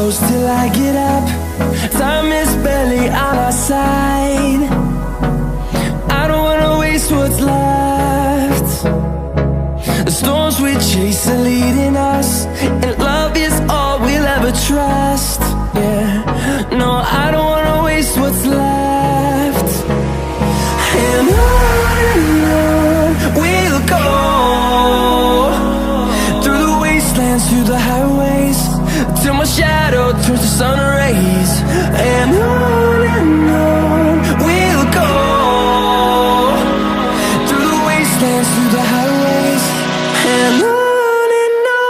close till I get up. Time is barely on our side. I don't wanna waste what's left. The storms we chase are leading us, and love is all we'll ever trust. Yeah, no, I don't wanna waste what's left. And on we'll go, through the wastelands, through the highways, till my shadow turns to sun rays. And on we'll go, through the wastelands, through the highways, and on we'll go.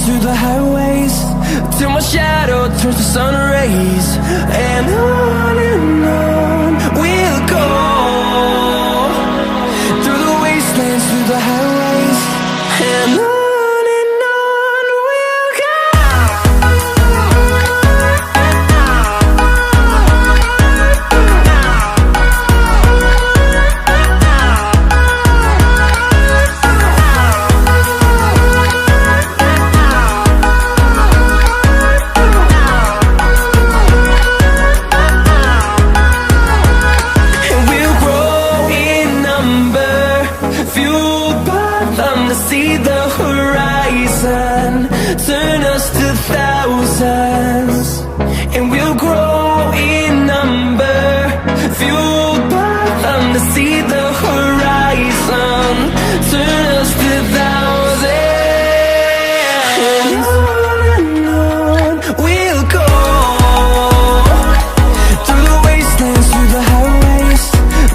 Through the highways, till my shadow turns to sun rays. And on we'll go, through the wastelands, through the highways, and on we'll go. See the horizon, turn us to thousands, and we'll grow in number, fueled by them. To see the horizon, turn us to thousands, and on we'll go, through the wastelands, through the highways,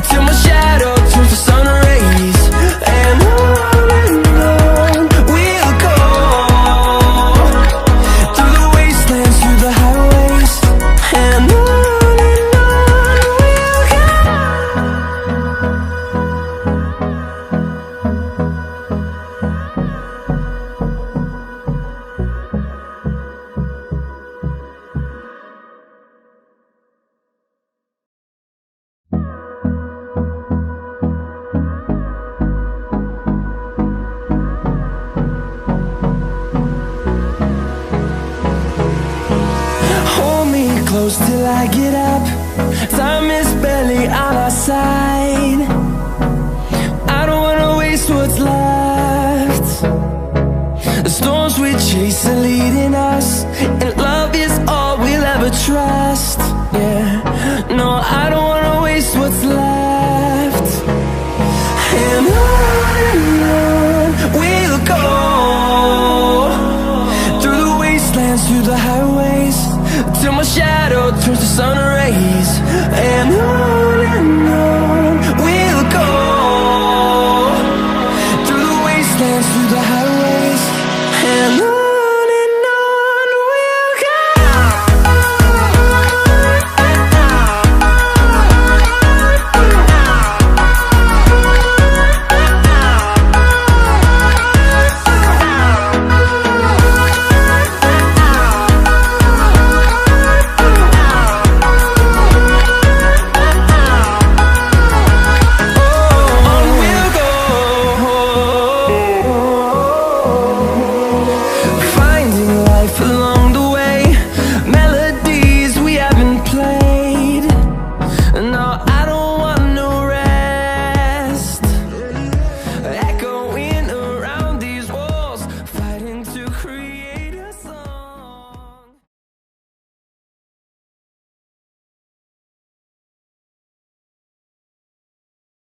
till my shadow turns to sun rays. And close till I get up. Time is barely on our side. I don't wanna waste what's left. The storms we chase are leading us, and love is all we'll ever trust. Yeah, no, I don't wanna